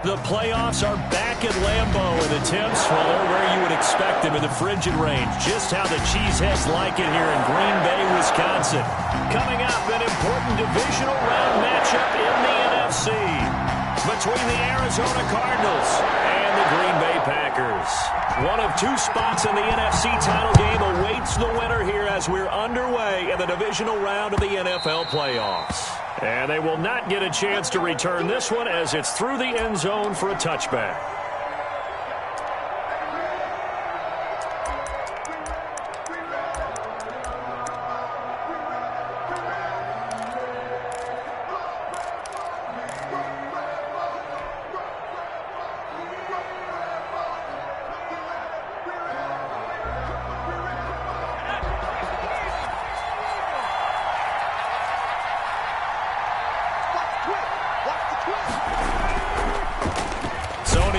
The playoffs are back at Lambeau, and the temps, well, they're where you would expect them in the frigid range. Just how the Cheeseheads like it here in Green Bay, Wisconsin. Coming up, an important divisional round matchup in the NFC between the Arizona Cardinals and the Green Bay Packers. One of two spots in the NFC title game awaits the winner here as we're underway in the divisional round of the NFL playoffs. And they will not get a chance to return this one as it's through the end zone for a touchback.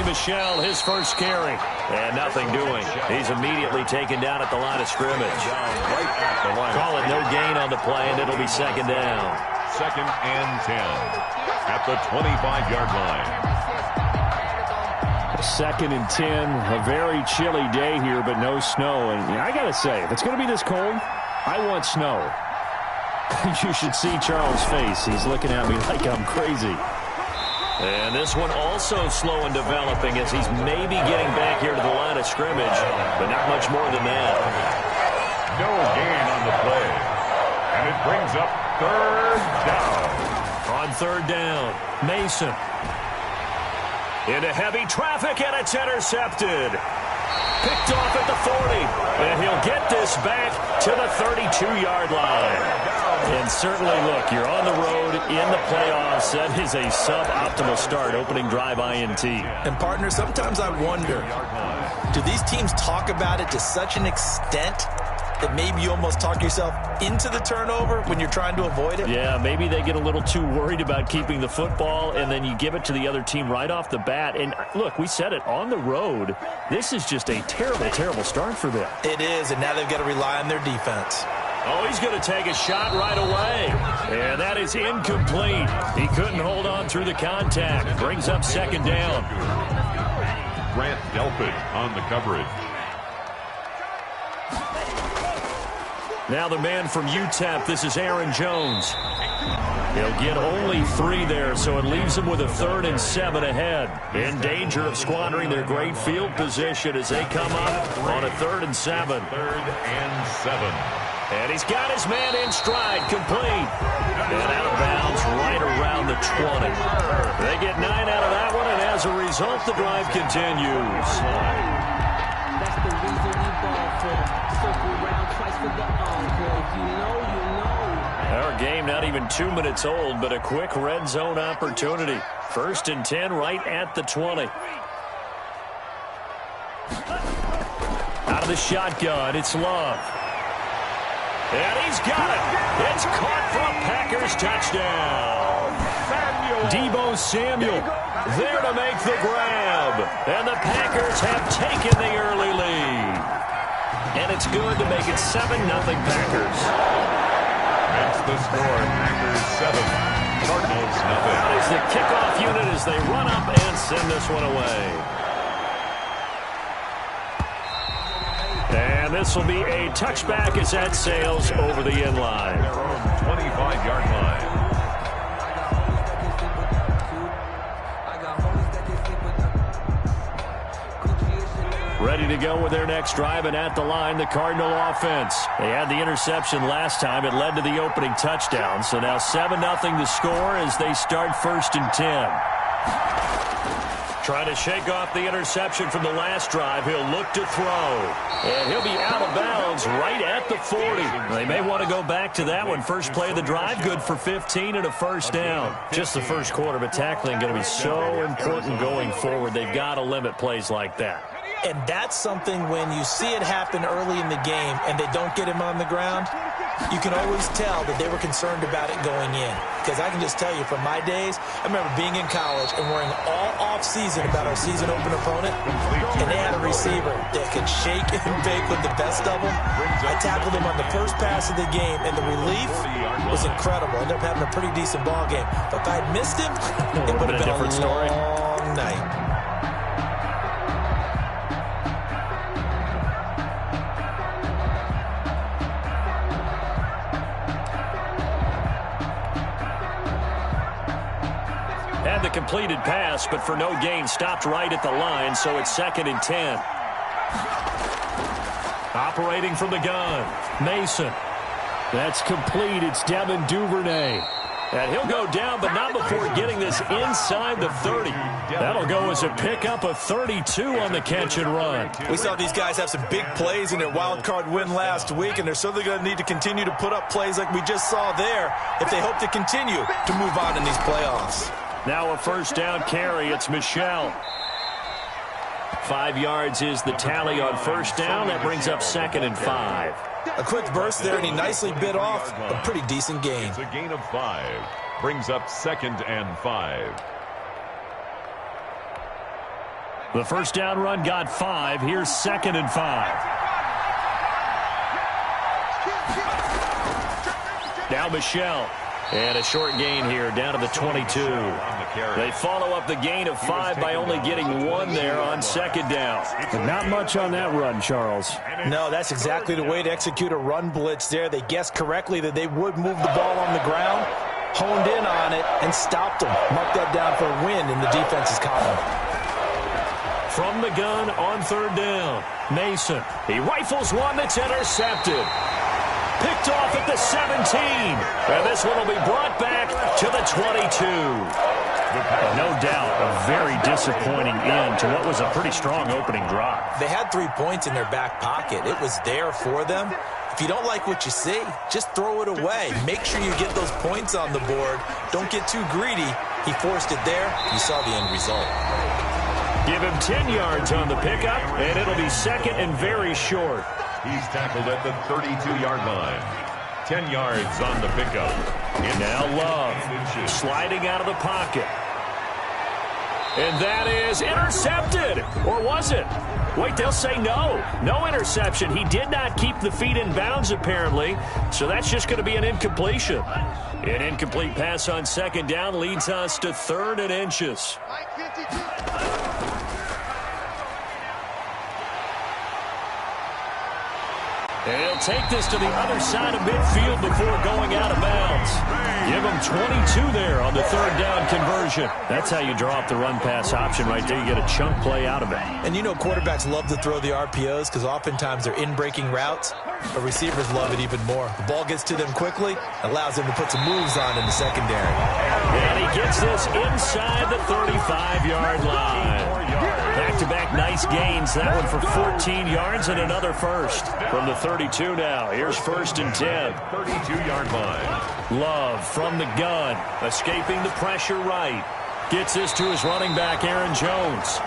Michel, his first carry, and nothing doing. He's immediately taken down at the line of scrimmage. Call it no gain on the play, and it'll be second down. 2nd and 10 at the 25-yard line. 2nd and 10, a very chilly day here, but no snow. And I got to say, if it's going to be this cold, I want snow. You should see Charles' face. He's looking at me like I'm crazy. And this one also slow in developing as he's maybe getting back here to the line of scrimmage, but not much more than that. No gain on the play. And it brings up 3rd down. On 3rd down, Mason. Into heavy traffic, and it's intercepted. Picked off at the 40. And he'll get this back to the 32-yard line. And certainly, look, you're on the road in the playoffs. That is a suboptimal start, opening drive INT. And, partner, sometimes I wonder, do these teams talk about it to such an extent that maybe you almost talk yourself into the turnover when you're trying to avoid it? Yeah, maybe they get a little too worried about keeping the football, and then you give it to the other team right off the bat. And, look, we said it, on the road, this is just a terrible, terrible start for them. It is, and now they've got to rely on their defense. Oh, he's going to take a shot right away. And that is incomplete. He couldn't hold on through the contact. Brings up 2nd down. Grant Delpit on the coverage. Now the man from UTEP, this is Aaron Jones. He'll get only 3 there, so it leaves him with a 3rd and 7 ahead. In danger of squandering their great field position as they come up on a 3rd and 7. 3rd and 7. And he's got his man in stride, complete. And out of bounds right around the 20. They get 9 out of that one, and as a result, the drive continues. That's the reason we ball for. Circle around twice for the encore. You know. Our game not even 2 minutes old, but a quick red zone opportunity. 1st and 10 right at the 20. Out of the shotgun, it's Love. And he's got it. It's caught for a Packers touchdown. Deebo Samuel there to make the grab. And the Packers have taken the early lead. And it's good to make it 7-0 Packers. That's the score. Packers 7, Cardinals nothing. Out is the kickoff unit as they run up and send this one away. And this will be a touchback as that sails over the end line. Their own 25-yard line. Ready to go with their next drive, and at the line, the Cardinal offense. They had the interception last time. It led to the opening touchdown. So now 7-0 the score as they start 1st and 10. Trying to shake off the interception from the last drive. He'll look to throw. And he'll be out of bounds right at the 40. They may want to go back to that one. First play of the drive, good for 15 and a 1st down. Just the first quarter, but tackling going to be so important going forward. They've got to limit plays like that. And that's something when you see it happen early in the game and they don't get him on the ground, you can always tell that they were concerned about it going in. Because I can just tell you from my days, I remember being in college and worrying all off-season about our season open opponent, and they had a receiver that could shake and bake with the best of them. I tackled him on the first pass of the game, and the relief was incredible. Ended up having a pretty decent ball game. But if I had missed him, it would have been a different story. Long long night. Had the completed pass, but for no gain, stopped right at the line, so it's 2nd and 10. Operating from the gun, Mason. That's complete. It's Devin Duvernay. And he'll go down, but not before getting this inside the 30. That'll go as a pickup of 32 on the catch and run. We saw these guys have some big plays in their wild card win last week, and they're certainly going to need to continue to put up plays like we just saw there if they hope to continue to move on in these playoffs. Now a first down carry. It's Michel. 5 yards is the tally on first down. That brings up 2nd and 5. A quick burst there, and he nicely bit off a pretty decent gain. It's a gain of 5. Brings up 2nd and 5. The first down run got 5. Here's 2nd and 5. Now Michel. And a short gain here down to the 22. They follow up the gain of 5 by only getting 1 there on 2nd down. But not much on that run, Charles. No, that's exactly the way to execute a run blitz there. They guessed correctly that they would move the ball on the ground, honed in on it, and stopped them. Marked that down for a win in the defense's column. From the gun on 3rd down, Mason. He rifles one that's intercepted. Picked off at the 17. And this one will be brought back to the 22. No doubt, a very disappointing end to what was a pretty strong opening drive. They had 3 points in their back pocket. It was there for them. If you don't like what you see, just throw it away. Make sure you get those points on the board. Don't get too greedy. He forced it there. You saw the end result. Give him 10 yards on the pickup, and it'll be 2nd and very short. He's tackled at the 32-yard line. 10 yards on the pickup. Now Love sliding out of the pocket. And that is intercepted. Or was it? Wait, they'll say no. No interception. He did not keep the feet in bounds, apparently. So that's just going to be an incompletion. An incomplete pass on 2nd down leads us to 3rd and inches. And he'll take this to the other side of midfield before going out of bounds. Give him 22 there on the 3rd down conversion. That's how you draw up the run-pass option right there. You get a chunk play out of it. And you know quarterbacks love to throw the RPOs because oftentimes they're in-breaking routes, but receivers love it even more. The ball gets to them quickly, allows them to put some moves on in the secondary. And he gets this inside the 35-yard line. Back-to-back nice gains. That one for 14 yards and another first. From the 32 now. Here's 1st and 10. 32-yard line. Love from the gun. Escaping the pressure right. Gets this to his running back, Aaron Jones.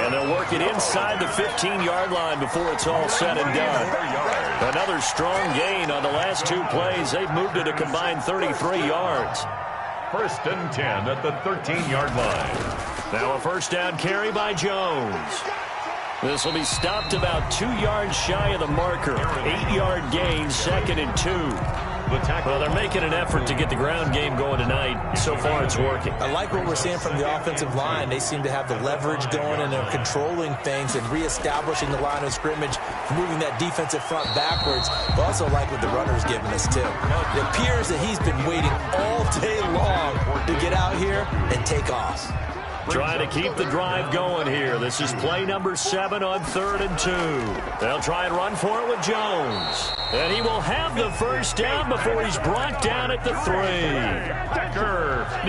And they'll work it inside the 15-yard line before it's all said and done. Another strong gain on the last 2 plays. They've moved it a combined 33 yards. 1st and 10 at the 13-yard line. Now a first down carry by Jones. This will be stopped about 2 yards shy of the marker. 8-yard gain, 2nd and 2. Well, they're making an effort to get the ground game going tonight. So far, it's working. I like what we're seeing from the offensive line. They seem to have the leverage going, and they're controlling things and reestablishing the line of scrimmage, moving that defensive front backwards. But also like what the runner's giving us, too. It appears that he's been waiting all day long to get out here and take off. Trying to keep the drive going here. This is play number 7 on 3rd and 2. They'll try and run for it with Jones. And he will have the first down before he's brought down at the 3.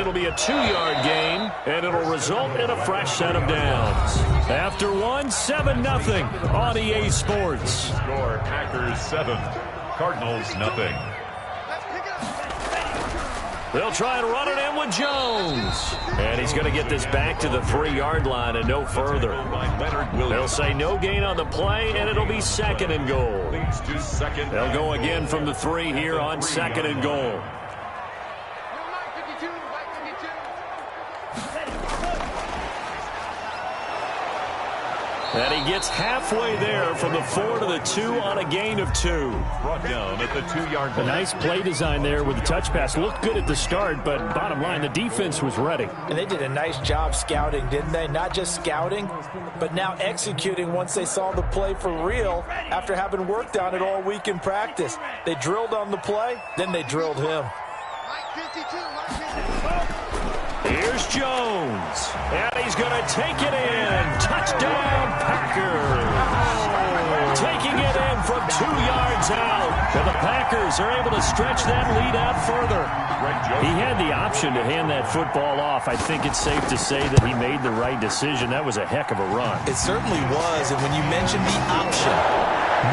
It'll be a 2-yard gain, and it'll result in a fresh set of downs. After one, 7-0 on EA Sports. Score Packers 7, Cardinals nothing. They'll try and run it in with Jones. And he's going to get this back to the 3-yard line and no further. They'll say no gain on the play, and it'll be 2nd and goal. They'll go again from the 3 here on 2nd and goal. And he gets halfway there from the 4 to the 2 on a gain of 2. Brought down at the 2-yard line. A nice play design there with the touch pass. Looked good at the start, but bottom line, the defense was ready. And they did a nice job scouting, didn't they? Not just scouting, but now executing once they saw the play for real after having worked on it all week in practice. They drilled on the play, then they drilled him. Here's Jones, and he's going to take it in. Touchdown, Packers. Taking it in from 2 yards out. And the Packers are able to stretch that lead out further. He had the option to hand that football off. I think it's safe to say that he made the right decision. That was a heck of a run. It certainly was, and when you mention the option,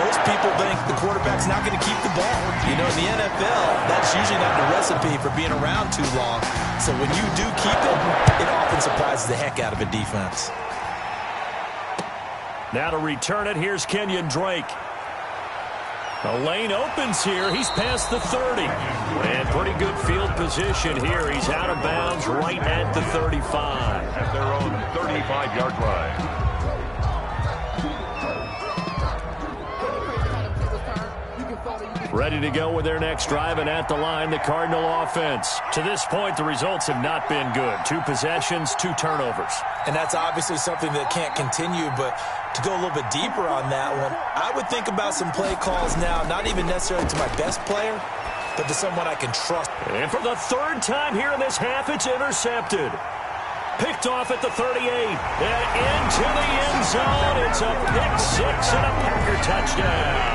most people think the quarterback's not going to keep the ball. You know, in the NFL, that's usually not the recipe for being around too long. So when you do keep it, it often surprises the heck out of a defense. Now to return it, here's Kenyon Drake. The lane opens here. He's past the 30. And pretty good field position here. He's out of bounds right at the 35. At their own 35-yard line. Ready to go with their next drive, and at the line, the Cardinal offense. To this point, the results have not been good. 2 possessions, 2 turnovers. And that's obviously something that can't continue, but to go a little bit deeper on that one, I would think about some play calls now, not even necessarily to my best player, but to someone I can trust. And for the 3rd time here in this half, it's intercepted. Picked off at the 38, and into the end zone. It's a pick-6 and a Packer touchdown.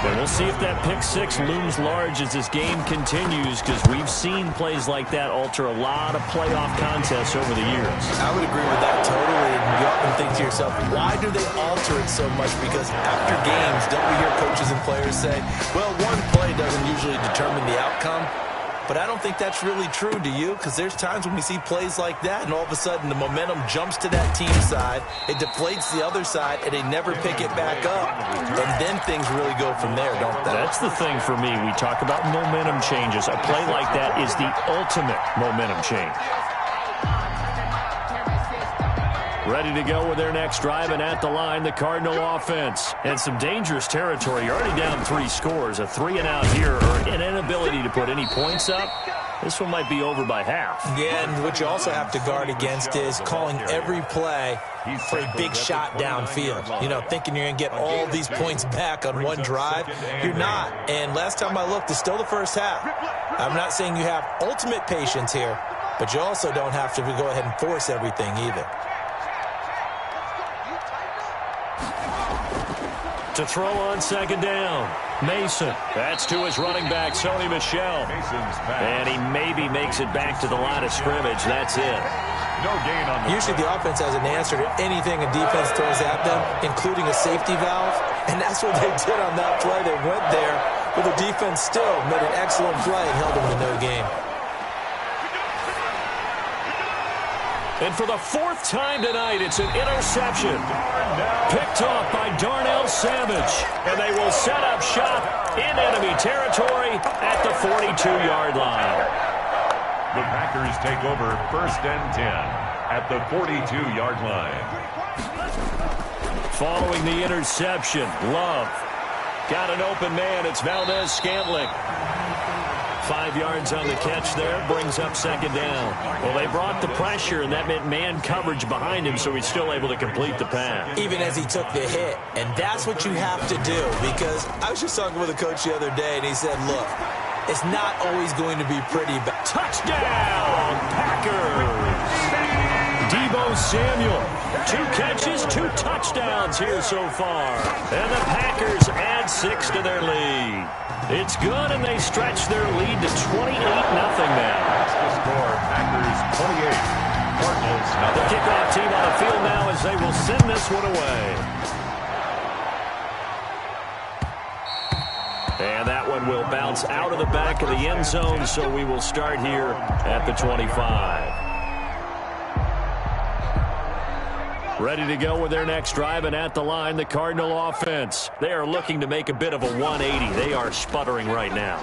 And we'll see if that pick-6 looms large as this game continues, because we've seen plays like that alter a lot of playoff contests over the years. I would agree with that totally. And you often think to yourself, why do they alter it so much? Because after games, don't we hear coaches and players say, well, one play doesn't usually determine the outcome? But I don't think that's really true, do you? Because there's times when we see plays like that, and all of a sudden the momentum jumps to that team side, it deflates the other side, and they never pick it back up. And then things really go from there, don't they? That's the thing for me. We talk about momentum changes. A play like that is the ultimate momentum change. Ready to go with their next drive, and at the line, the Cardinal offense. And some dangerous territory. You're already down 3 scores. A 3-and-out here, or an inability to put any points up. This one might be over by half. Yeah, and what you also have to guard against is calling every play for a big shot downfield. You know, thinking you're going to get all these points back on one drive. You're not. And last time I looked, it's still the first half. I'm not saying you have ultimate patience here, but you also don't have to go ahead and force everything either. To throw on 2nd down, Mason. That's to his running back, Sony Michel. And he maybe makes it back to the line of scrimmage. That's it. No gain on the Usually the offense has an answer to anything a defense throws at them, including a safety valve. And that's what they did on that play. They went there, but the defense still made an excellent play and held them to no gain. And for the 4th time tonight, it's an interception. Picked off by Darnell Savage. And they will set up shop in enemy territory at the 42-yard line. The Packers take over 1st and 10 at the 42-yard line. Following the interception, Love got an open man. It's Valdez-Scantling. 5 yards on the catch there, brings up 2nd down. Well, they brought the pressure, and that meant man coverage behind him, so he's still able to complete the pass. Even as he took the hit. And that's what you have to do, because I was just talking with a coach the other day, and he said, look, it's not always going to be pretty, but touchdown, Packers! Deebo Samuel, 2 catches, 2 touchdowns here so far. And the Packers add 6 to their lead. It's good, and they stretch their lead to 28-0 now. That's the score. Packers 28, Cardinals nothing. The kickoff team on the field now as they will send this one away. And that one will bounce out of the back of the end zone, so we will start here at the 25. Ready to go with their next drive, and at the line, the Cardinal offense. They are looking to make a bit of a 180. They are sputtering right now.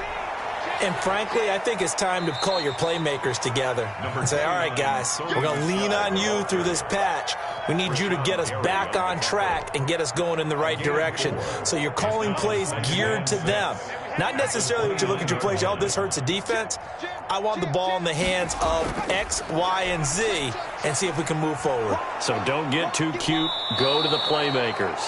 And frankly, I think it's time to call your playmakers together and say, all right, guys, we're going to lean on you through this patch. We need you to get us back on track and get us going in the right direction. So you're calling plays geared to them. Not necessarily when you look at your plays, oh, this hurts the defense. I want the ball in the hands of X, Y, and Z and see if we can move forward. So don't get too cute. Go to the playmakers.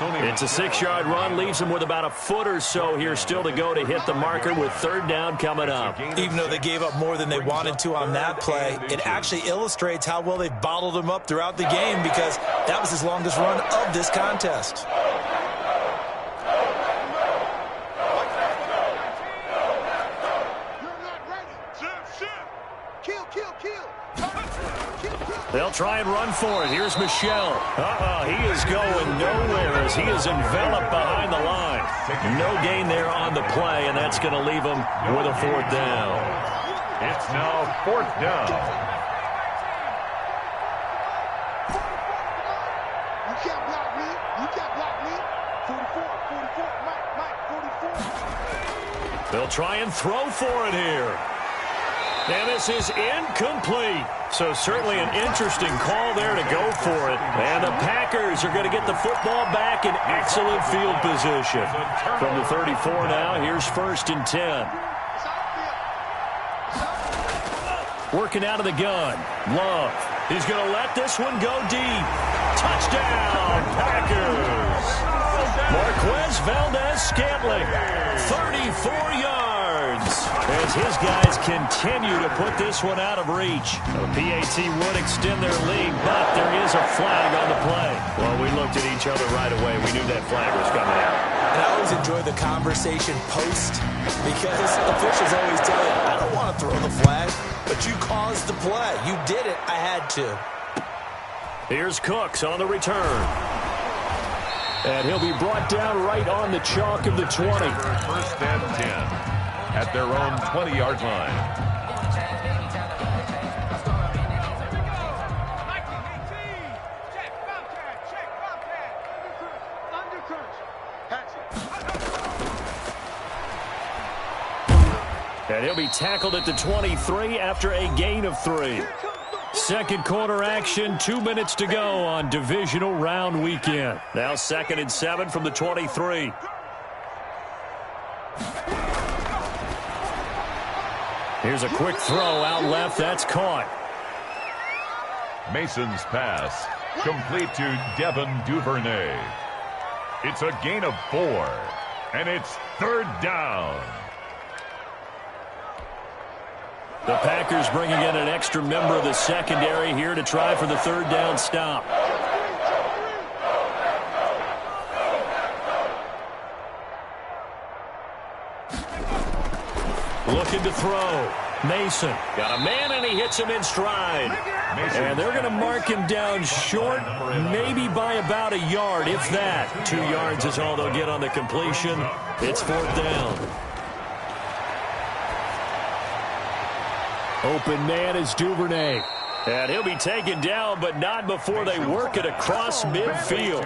It's a 6-yard run, leaves him with about a foot or so here still to go to hit the marker with third down coming up. Even though they gave up more than they wanted to on that play, it actually illustrates how well they've bottled him up throughout the game because that was his longest run of this contest. They'll try and run for it. Here's Michel. He is going nowhere as he is enveloped behind the line. No gain there on the play, and that's going to leave him with a fourth down. It's now fourth down. You can't block me. You can't block me. 44, Mike, 44. They'll try and throw for it here. And this is incomplete. So certainly an interesting call there to go for it. And the Packers are going to get the football back in excellent field position. From the 34 now, here's 1st and 10. Working out of the gun. Love. He's going to let this one go deep. Touchdown, Packers. Marquez Valdez-Scantling, 34 yards. As his guys continue to put this one out of reach. The PAT would extend their lead, but there is a flag on the play. Well, we looked at each other right away. We knew that flag was coming out. And I always enjoy the conversation post because officials always tell you, I don't want to throw the flag, but you caused the play. You did it. I had to. Here's Cooks on the return. And he'll be brought down right on the chalk of the 20. First and 10 at their own 20-yard line. And he'll be tackled at the 23 after a gain of 3. Second quarter action, 2 minutes to go on divisional round weekend. Now 2nd and 7 from the 23. Here's a quick throw out left. That's caught. Mason's pass complete to Devin Duvernay. It's a gain of 4, and it's third down. The Packers bringing in an extra member of the secondary here to try for the third down stop. Looking to throw. Mason got a man, and he hits him in stride. And they're going to mark him down short, maybe by about a yard, if that. 2 yards is all they'll get on the completion. It's fourth down. Open man is Duvernay. And he'll be taken down, but not before they work it across midfield.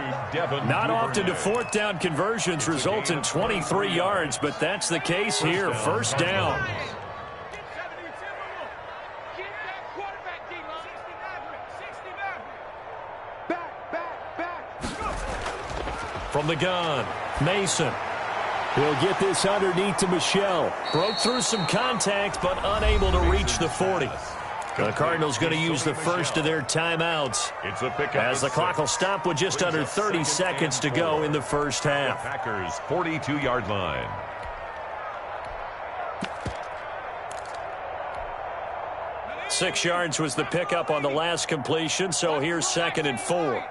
Not often do fourth down conversions result in 23 yards, but that's the case here. First down. From the gun, Mason. He'll get this underneath to Michel. Broke through some contact, but unable to reach the 40. The Cardinals going to use the first of their timeouts as the clock will stop with just under 30 seconds to go in the first half. Packers 42-yard line. Six yards was the pickup on the last completion, so here's 2nd and 4.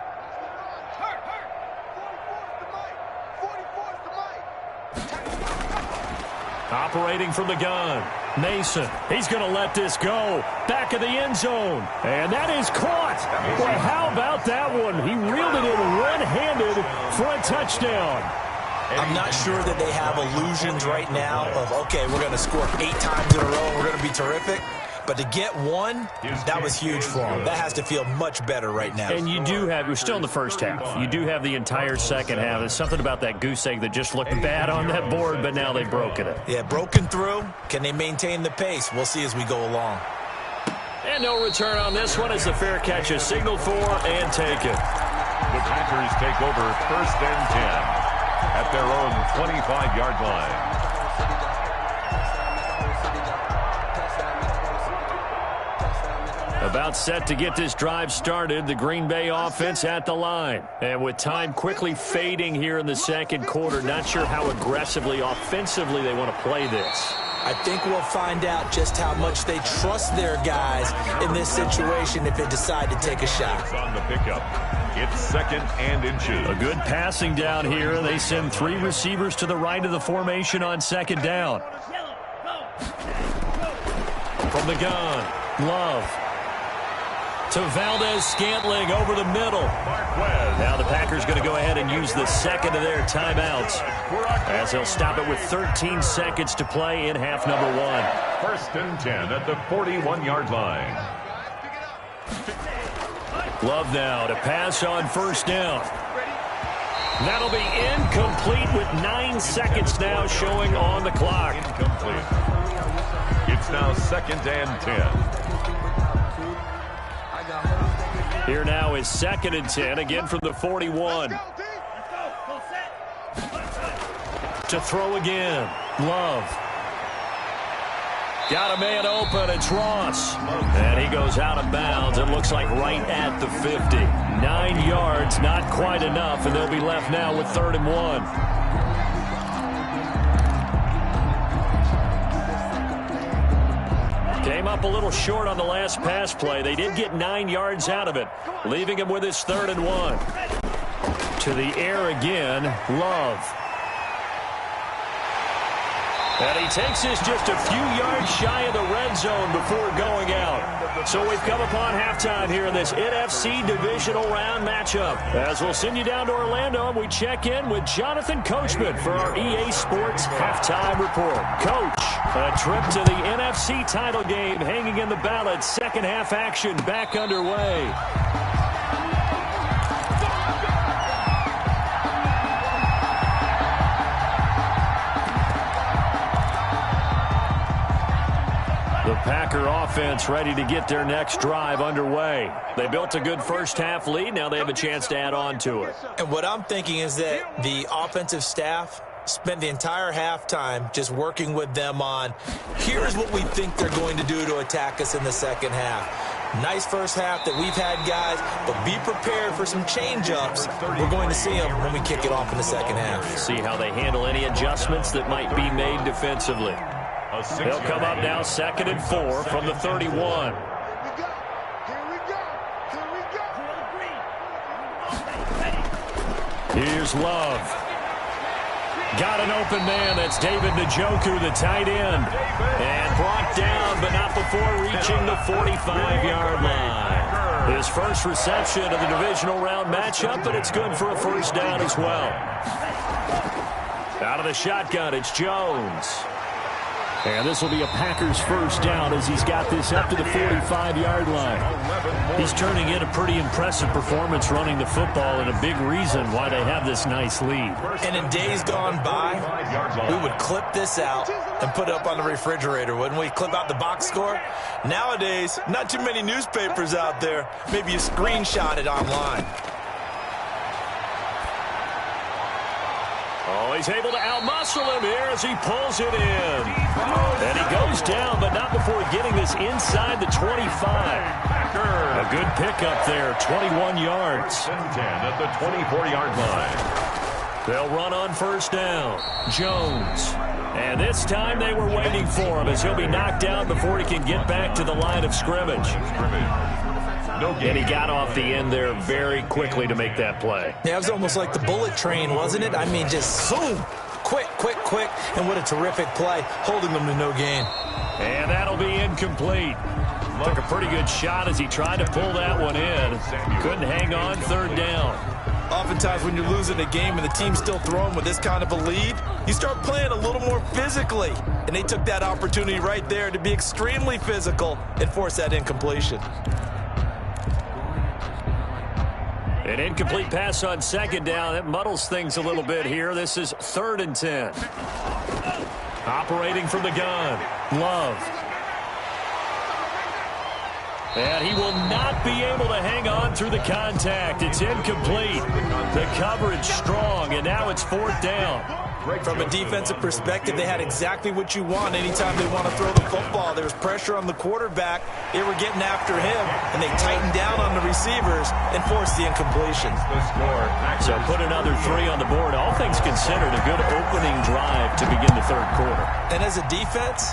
Operating from the gun, Mason. He's going to let this go. Back of the end zone. And that is caught. Boy, how about that one? He reeled it in one-handed for a touchdown. I'm not sure that they have illusions right now of, okay, we're going to score 8 times in a row. We're going to be terrific. But to get one, that was huge for him. That has to feel much better right now. And we're still in the first half. You do have the entire second half. There's something about that goose egg that just looked bad on that board, but now they've broken it. Yeah, broken through. Can they maintain the pace? We'll see as we go along. And no return on this one as the fair catch is signaled for and taken. The Packers take over 1st and 10 at their own 25-yard line. About set to get this drive started, the Green Bay offense at the line. And with time quickly fading here in the second quarter, not sure how aggressively, offensively they want to play this. I think we'll find out just how much they trust their guys in this situation if they decide to take a shot. On the pickup, it's 2nd and inches. A good passing down here. They send 3 receivers to the right of the formation on 2nd down. From the gun, Love. To Valdez-Scantling over the middle. Now the Packers going to go ahead and use the second of their timeouts as they'll stop it with 13 seconds to play in half number 1. 1st and 10 at the 41-yard line. Love now to pass on 1st down. That'll be incomplete with 9 seconds now showing on the clock. Incomplete. It's now 2nd and 10. Here now is 2nd and 10, again from the 41. To throw again, Love. Got a man open, it's Ross. And he goes out of bounds, it looks like right at the 50. 9 yards, not quite enough, and they'll be left now with 3rd and 1. Came up a little short on the last pass play. They did get 9 yards out of it, leaving him with his 3rd and 1. To the air again, Love. And he takes this just a few yards shy of the red zone before going out. So we've come upon halftime here in this NFC divisional round matchup. As we'll send you down to Orlando, and we check in with Jonathan Coachman for our EA Sports Halftime Report. Coach, a trip to the NFC title game hanging in the balance. Second half action back underway. The Packer offense ready to get their next drive underway. They built a good first half lead. Now they have a chance to add on to it. And what I'm thinking is that the offensive staff spent the entire halftime just working with them on, here's what we think they're going to do to attack us in the second half. Nice first half that we've had, guys, but be prepared for some change-ups. We're going to see them when we kick it off in the second half. See how they handle any adjustments that might be made defensively. They'll come up now 2nd and 4 from the 31. Here's Love. Got an open man. That's David Njoku, the tight end. And brought down, but not before reaching the 45-yard line. His first reception of the divisional round matchup, but it's good for a 1st down as well. Out of the shotgun, it's Jones. And this will be a Packers 1st down as he's got this up to the 45-yard line. He's turning in a pretty impressive performance running the football, and a big reason why they have this nice lead. And in days gone by, we would clip this out and put it up on the refrigerator, wouldn't we? Clip out the box score. Nowadays, not too many newspapers out there. Maybe you screenshot it online. Oh, he's able to outmuscle him here as he pulls it in. And he goes down, but not before getting this inside the 25. A good pickup there, 21 yards. 10 at the 24-yard line. They'll run on 1st down. Jones. And this time they were waiting for him as he'll be knocked down before he can get back to the line of scrimmage. And he got off the end there very quickly to make that play. Yeah, it was almost like the bullet train, wasn't it? I mean, just boom, quick, quick, quick. And what a terrific play, holding them to no gain. And that'll be incomplete. Took a pretty good shot as he tried to pull that one in. Couldn't hang on 3rd down. Oftentimes when you're losing a game and the team's still throwing with this kind of a lead, you start playing a little more physically. And they took that opportunity right there to be extremely physical and force that incompletion. An incomplete pass on second down. It muddles things a little bit here. This is 3rd and 10. Operating from the gun, Love. And he will not be able to hang on through the contact. It's incomplete. The coverage strong, and now it's 4th down. From a defensive perspective, they had exactly what you want anytime they want to throw the football. There was pressure on the quarterback. They were getting after him, and they tightened down on the receivers and forced the incompletion. So put another 3 on the board. All things considered, a good opening drive to begin the 3rd quarter. And as a defense,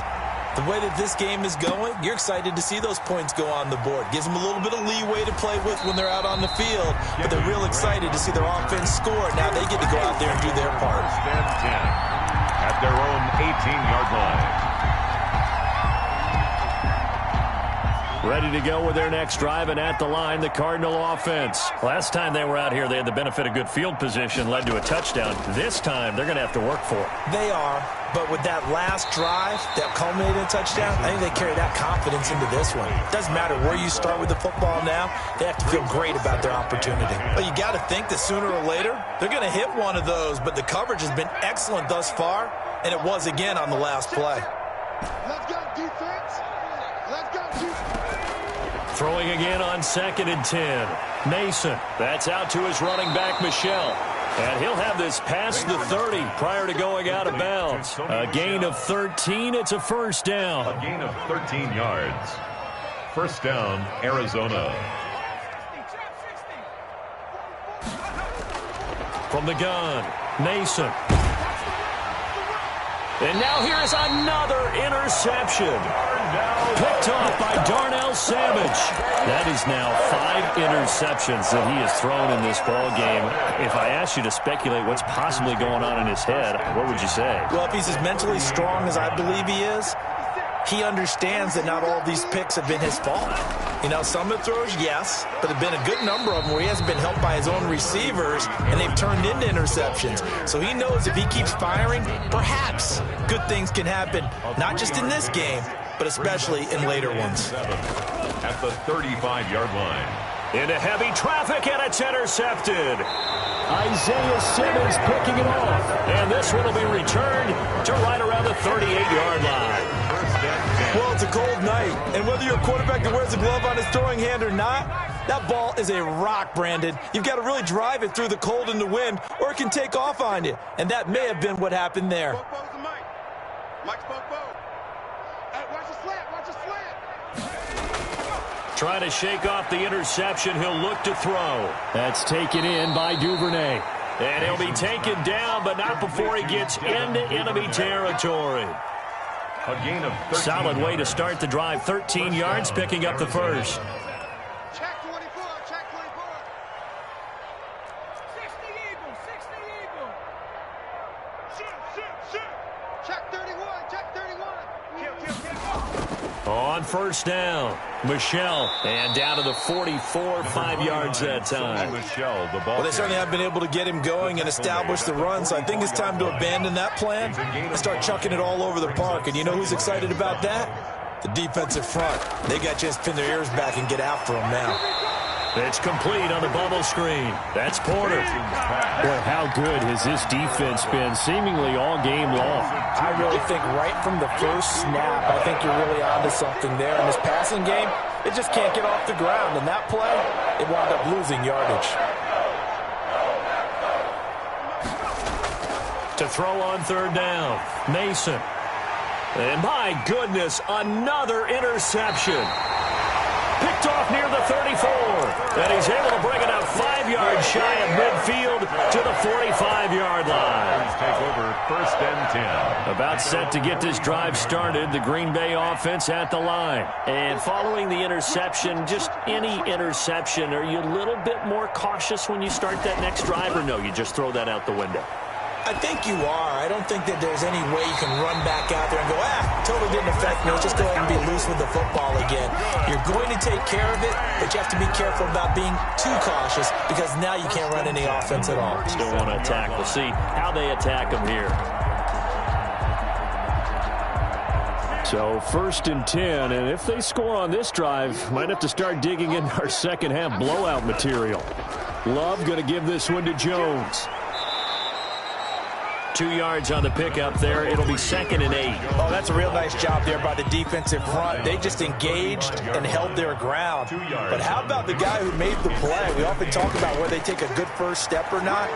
the way that this game is going, you're excited to see those points go on the board. Gives them a little bit of leeway to play with when they're out on the field, but they're real excited to see their offense score. Now they get to go out there and do their part. 10 at their own 18-yard line. Ready to go with their next drive, and at the line, the Cardinal offense. Last time they were out here, they had the benefit of good field position, led to a touchdown. This time, they're going to have to work for it. They are, but with that last drive that culminated in a touchdown, I think they carry that confidence into this one. It doesn't matter where you start with the football now, they have to feel great about their opportunity. But you got to think that sooner or later, they're going to hit one of those, but the coverage has been excellent thus far, and it was again on the last play. Let's go, defense. Let's go, defense. Throwing again on 2nd and 10. Mason. That's out to his running back, Michelle. And he'll have this past the 30 prior to going out of bounds. A gain of 13. It's a 1st down. A gain of 13 yards. 1st down, Arizona. From the gun, Mason. And now here's another interception. Picked off by Darnell Savage. That is now 5 interceptions that he has thrown in this ball game. If I asked you to speculate what's possibly going on in his head, what would you say? Well, if he's as mentally strong as I believe he is, he understands that not all of these picks have been his fault. You know, some of the throws, yes, but there have been a good number of them where he hasn't been helped by his own receivers, and they've turned into interceptions. So he knows if he keeps firing, perhaps good things can happen, not just in this game, but especially in later ones. At the 35-yard line. Into heavy traffic, and it's intercepted. Isaiah Simmons picking it off. And this one will be returned to right around the 38-yard line. Well, it's a cold night, and whether you're a quarterback that wears a glove on his throwing hand or not, that ball is a rock, Brandon. You've got to really drive it through the cold and the wind, or it can take off on you. And that may have been what happened there. Trying to shake off the interception. He'll look to throw. That's taken in by Duvernay. And he'll be taken down, but not before he gets into enemy territory. A gain of 13. Solid way to start the drive. 13 yards, picking up the 1st. Check 24, check 24. 60 Eagle, 60 Eagle. Shoot. Check 31, check 31. Kill. On 1st down, Michelle. And down to the 44, 5 yards that time. Michelle, the ball. Well, they certainly have been able to get him going and establish the run, so I think it's time to abandon that plan and start chucking it all over the park. And you know who's excited about that? The defensive front. They got a chance to pin their ears back and get after him now. It's complete on the bubble screen. That's Porter. Boy, how good has this defense been seemingly all game long? I really think right from the first snap, I think you're really onto something there. In this passing game, it just can't get off the ground. And that play, it wound up losing yardage. To throw on 3rd down, Mason. And my goodness, another interception. Picked off near the 34. And he's able to bring it up 5 yards shy of midfield to the 45-yard line. Take over 1st and 10. About set to get this drive started, the Green Bay offense at the line. And following the interception, just any interception, are you a little bit more cautious when you start that next drive, or no, you just throw that out the window? I think you are. I don't think that there's any way you can run back out there and go, totally didn't affect me. Let's just go ahead and be loose with the football again. You're going to take care of it, but you have to be careful about being too cautious because now you can't run any offense at all. Still want to attack. We'll see how they attack them here. So 1st and 10, and if they score on this drive, might have to start digging in our second half blowout material. Love going to give this one to Jones. 2 yards on the pickup there. It'll be 2nd and 8. Oh, that's a real nice job there by the defensive front. They just engaged and held their ground. But how about the guy who made the play? We often talk about whether they take a good first step or not.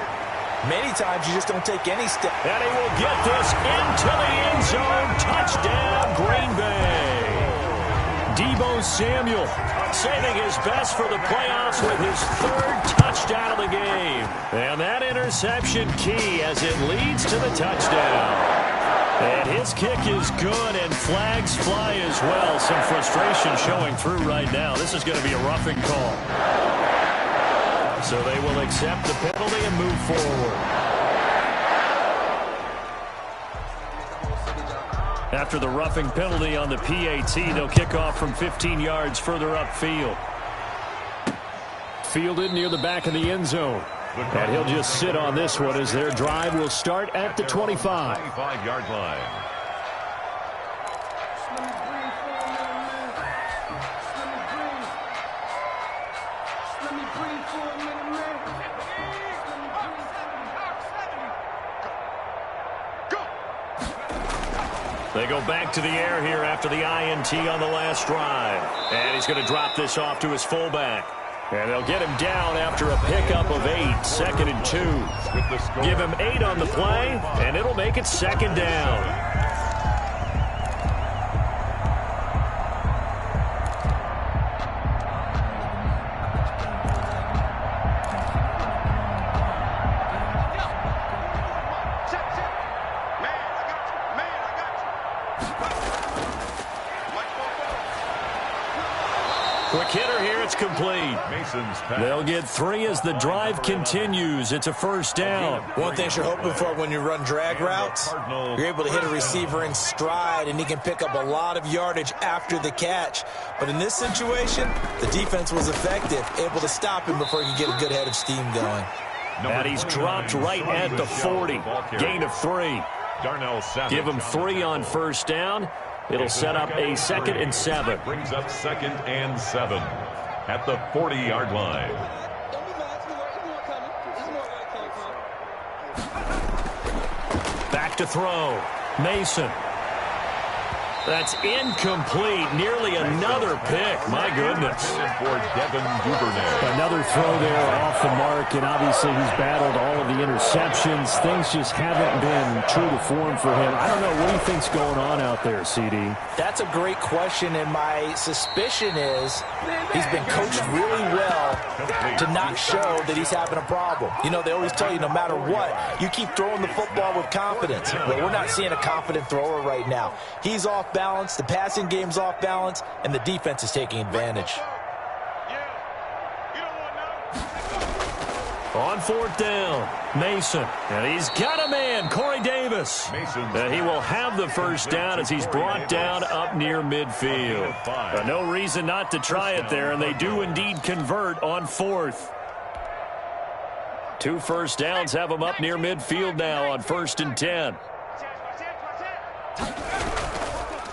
Many times you just don't take any step. And he will get this into the end zone. Touchdown, Green Bay. Deebo Samuel saving his best for the playoffs with his 3rd touchdown of the game. And that interception key as it leads to the touchdown. And his kick is good, and flags fly as well. Some frustration showing through right now. This is going to be a roughing call. So they will accept the penalty and move forward. After the roughing penalty on the PAT, they'll kick off from 15 yards further upfield. Fielded near the back of the end zone. And he'll just sit on this one as their drive will start at the 25. 25-yard line. They go back to the air here after the INT on the last drive. And he's going to drop this off to his fullback. And they'll get him down after a pickup of 8, 2nd and 2. Give him 8 on the play, and it'll make it 2nd down. Quick hitter here, it's complete. They'll get 3 as the drive continues. It's a 1st down. One thing you're hoping for when you run drag routes, you're able to hit a receiver in stride, and he can pick up a lot of yardage after the catch. But in this situation, the defense was effective, able to stop him before he could get a good head of steam going. And he's dropped right at the 40. Gain of 3. Give him 3 on 1st down. It'll set up a 2nd and 7. Brings up 2nd and 7 at the 40-yard line. Back to throw. Mason. That's incomplete. Nearly another pick. My goodness. For Devin Duvernay. Another throw there off the mark, and obviously he's battled all of the interceptions. Things just haven't been true to form for him. I don't know what do you think's going on out there, CD. That's a great question, and my suspicion is he's been coached really well to not show that he's having a problem. You know, they always tell you no matter what, you keep throwing the football with confidence. But we're not seeing a confident thrower right now. He's off balance, the passing game's off balance, and the defense is taking advantage. On 4th down, Mason. And he's got a man, Corey Davis. And he will have the 1st down as he's brought down up near midfield. No reason not to try it there, and they do indeed convert on 4th. 2 1st downs have them up near midfield now on 1st and 10.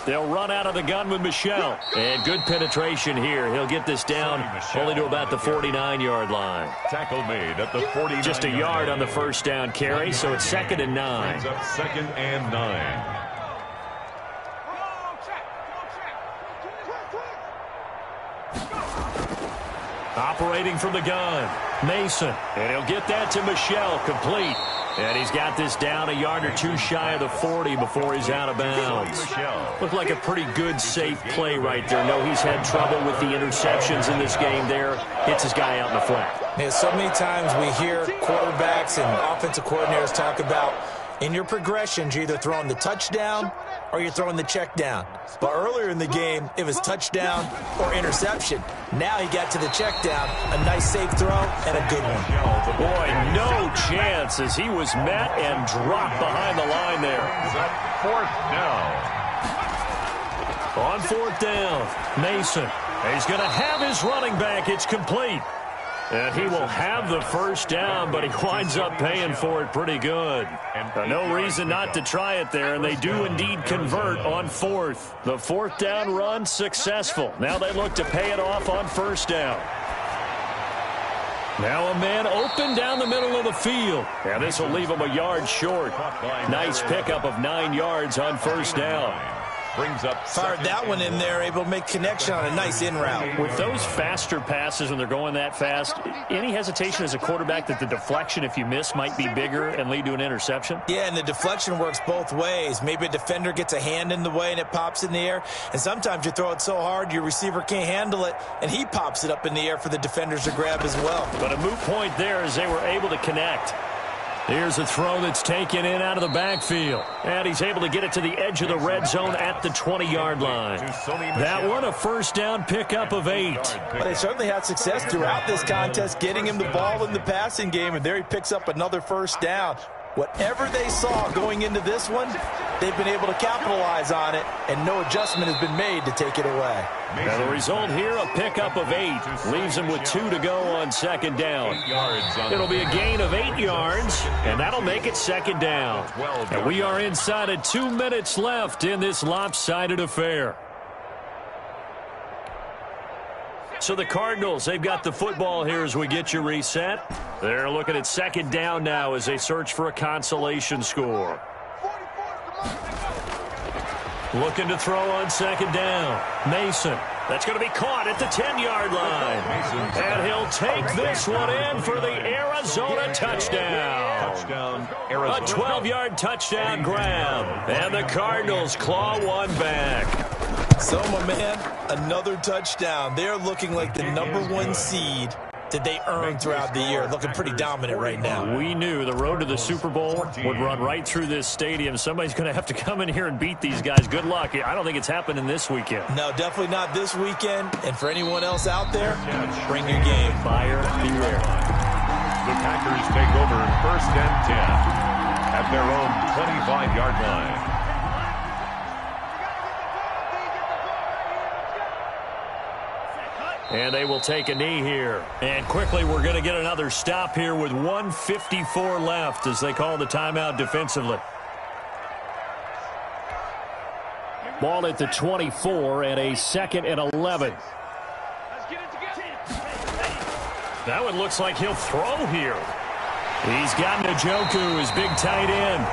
They'll run out of the gun with Michel. And good penetration here. He'll get this down only to about the 49-yard line. Tackle made at the 49. Just a yard on the 1st down carry, so it's 2nd and 9. Brings up 2nd and 9. Operating from the gun, Mason. And he'll get that to Michel, complete. And he's got this down a yard or 2 shy of the 40 before he's out of bounds. Looked like a pretty good, safe play right there. No, he's had trouble with the interceptions in this game there. Hits his guy out in the flat. Yeah, so many times we hear quarterbacks and offensive coordinators talk about, In your progressions, you're either throwing the touchdown or you're throwing the check down. But earlier in the game, it was touchdown or interception. Now he got to the check down, a nice safe throw, and a good one. Boy, no chance as he was met and dropped behind the line there. Fourth down. On fourth down, Mason. He's going to have his running back. It's complete. And he will have the first down, but he winds up paying for it pretty good. No reason not to try it there, and they do indeed convert on fourth. The fourth down run successful. Now they look to pay it off on first down. Now a man open down the middle of the field. And this will leave him a yard short. Nice pickup of 9 yards on first down. Brings up fired that one in there, able to make connection on a nice in route. With those faster passes when they're going that fast, any hesitation as a quarterback that the deflection, if you miss, might be bigger and lead to an interception? Yeah, and the deflection works both ways. Maybe a defender gets a hand in the way and it pops in the air. And sometimes you throw it so hard your receiver can't handle it, and he pops it up in the air for the defenders to grab as well. But a moot point there as they were able to connect. Here's a throw that's taken in out of the backfield. And he's able to get it to the edge of the red zone at the 20-yard line. That one, a first down pickup of 8. But they certainly had success throughout this contest, getting him the ball in the passing game, and there he picks up another first down. Whatever they saw going into this one, they've been able to capitalize on it, and no adjustment has been made to take it away. Now the result here, a pickup of 8. Leaves him with 2 to go on second down. It'll be a gain of 8 yards, and that'll make it second down. And we are inside of 2 minutes left in this lopsided affair. So the Cardinals, they've got the football here as we get you reset. They're looking at second down now as they search for a consolation score. Looking to throw on second down. Mason. That's going to be caught at the 10-yard line. And he'll take this one in for the Arizona touchdown. A 12-yard touchdown grab. And the Cardinals claw one back. So, my man, another touchdown. They're looking like the #1 seed that they earned throughout the year. Looking pretty dominant right now. We knew the road to the Super Bowl would run right through this stadium. Somebody's going to have to come in here and beat these guys. Good luck. I don't think it's happening this weekend. No, definitely not this weekend. And for anyone else out there, bring your game. Buyer beware. The Packers take over 1st and 10 at their own 25-yard line. And they will take a knee here. And quickly, we're going to get another stop here with 1:54 left as they call the timeout defensively. Ball at the 24 and a 2nd and 11. That one looks like he'll throw here. He's got Njoku, his big tight end.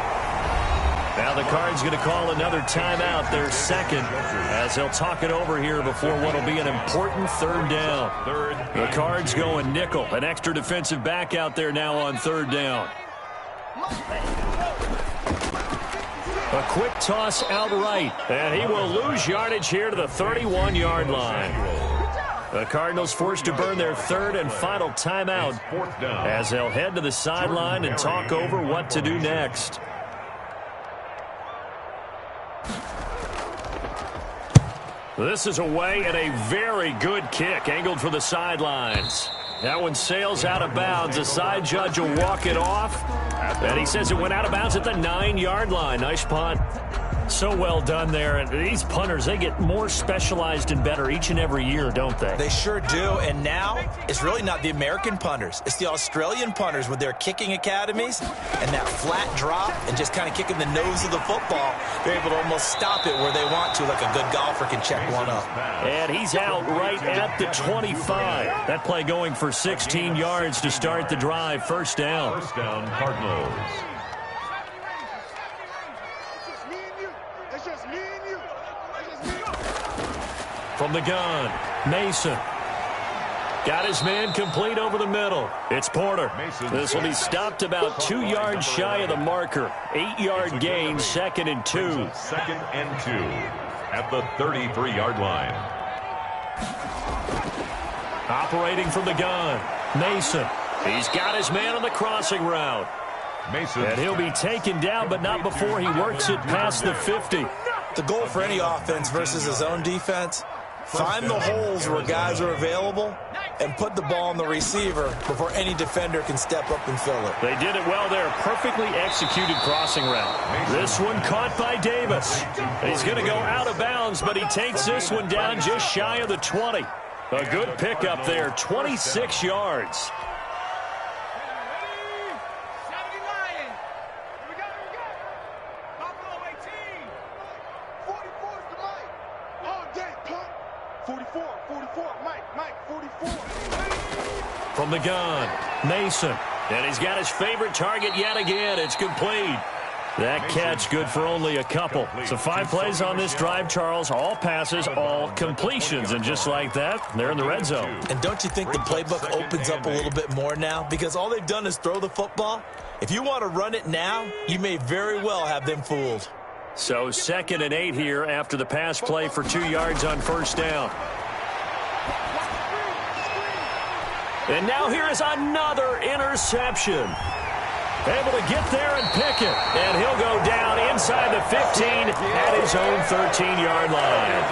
Now the Cards going to call another timeout, their second, as they'll talk it over here before what will be an important 3rd down. The Cards going nickel, an extra defensive back out there now on 3rd down. A quick toss out right, and he will lose yardage here to the 31-yard line. The Cardinals forced to burn their 3rd and final timeout as they'll head to the sideline and talk over what to do next. This is away and a very good kick, angled for the sidelines. That one sails out of bounds. The side judge will walk it off. And he says it went out of bounds at the 9-yard line. Nice punt. So well done there. And these punters, they get more specialized and better each and every year, don't they? They sure do. And now it's really not the American punters. It's the Australian punters with their kicking academies and that flat drop and just kind of kicking the nose of the football. They're able to almost stop it where they want to, like a good golfer can check one up. And he's out right at the 25. That play going for 16 yards to start the drive. First down. First down, Cardinals. From the gun, Mason. Got his man complete over the middle. It's Porter. This will be stopped about 2 yards shy of the marker. 8-yard gain, 2nd and 2. 2nd and 2 at the 33-yard line. Operating from the gun, Mason. He's got his man on the crossing route. Mason. And he'll be taken down, but not before he works it past the 50. The goal for any offense versus his own defense, find the holes where guys are available and put the ball on the receiver before any defender can step up and fill it. They did it well there. Perfectly executed crossing route. This one caught by Davis. He's going to go out of bounds, but he takes this one down just shy of the 20. A good pickup there, 26 yards. From the gun, Mason. And he's got his favorite target yet again. It's complete. That catch good for only a couple. So 5 plays on this drive, Charles. All passes, all completions. And just like that, they're in the red zone. And don't you think the playbook opens up a little bit more now? Because all they've done is throw the football. If you want to run it now, you may very well have them fooled. So 2nd and 8 here after the pass play for 2 yards on first down. And now here is another interception. Able to get there and pick it. And he'll go down inside the 15 at his own 13-yard line.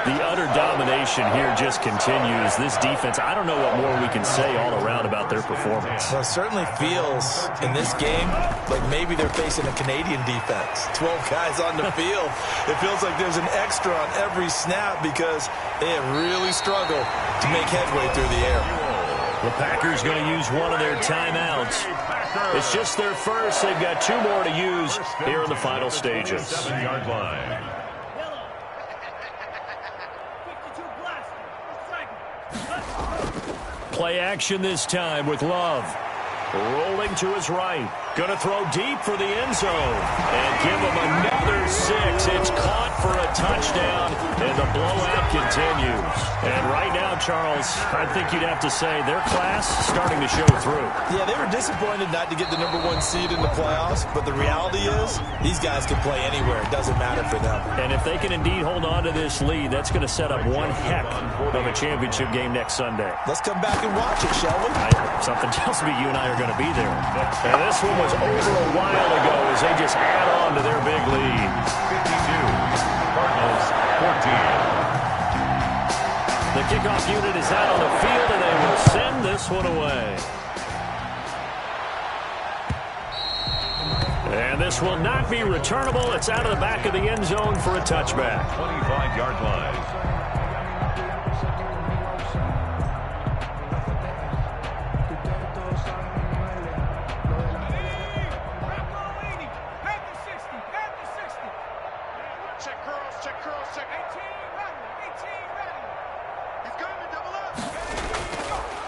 The utter domination here just continues. This defense, I don't know what more we can say all around about their performance. Well, it certainly feels in this game like maybe they're facing a Canadian defense. 12 guys on the field. It feels like there's an extra on every snap because they have really struggled to make headway through the air. The Packers going to use one of their timeouts. It's just their first. They've got 2 more to use here in the final stages. 7-yard line. Play action this time with Love. Rolling to his right. Going to throw deep for the end zone. And give him another 6. It's caught for a touchdown. And the blowout continues. And right now, Charles, I think you'd have to say their class starting to show through. Yeah, they were disappointed not to get the #1 seed in the playoffs. But the reality is these guys can play anywhere. It doesn't matter for them. And if they can indeed hold on to this lead, that's going to set up one heck of a championship game next Sunday. Let's come back and watch it, shall we? Something tells me you and I are going to be there. And this one was over a while ago as they just add on to their big lead. 52. Cardinals 14. The kickoff unit is out on the field, and they will send this one away. And this will not be returnable. It's out of the back of the end zone for a touchback. 25-yard line.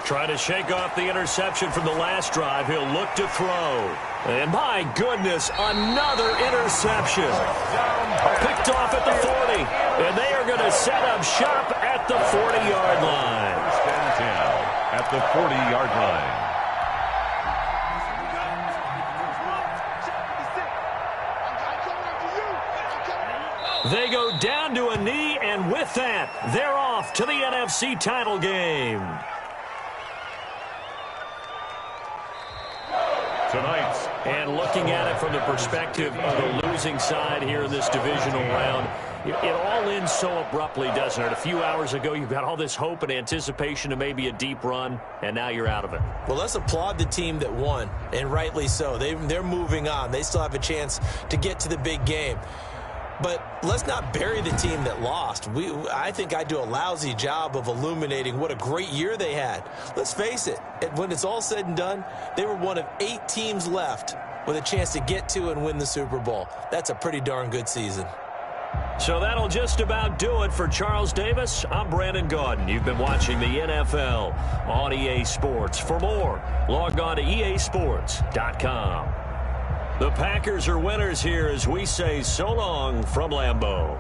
Trying to shake off the interception from the last drive. He'll look to throw. And my goodness, another interception. Picked off at the 40. And they are going to set up shop at the 40-yard line. Stand down at the 40-yard line. They go down to a knee, and with that, they're off to the NFC title game. Tonight's. And looking at it from the perspective of the losing side here in this divisional round, it all ends so abruptly, doesn't it? A few hours ago, you've got all this hope and anticipation of maybe a deep run, and now you're out of it. Well, let's applaud the team that won, and rightly so. They're moving on. They still have a chance to get to the big game. But let's not bury the team that lost. I think I do a lousy job of illuminating what a great year they had. Let's face it, when it's all said and done, they were one of 8 teams left with a chance to get to and win the Super Bowl. That's a pretty darn good season. So that'll just about do it for Charles Davis. I'm Brandon Gaudin. You've been watching the NFL on EA Sports. For more, log on to easports.com. The Packers are winners here as we say so long from Lambeau.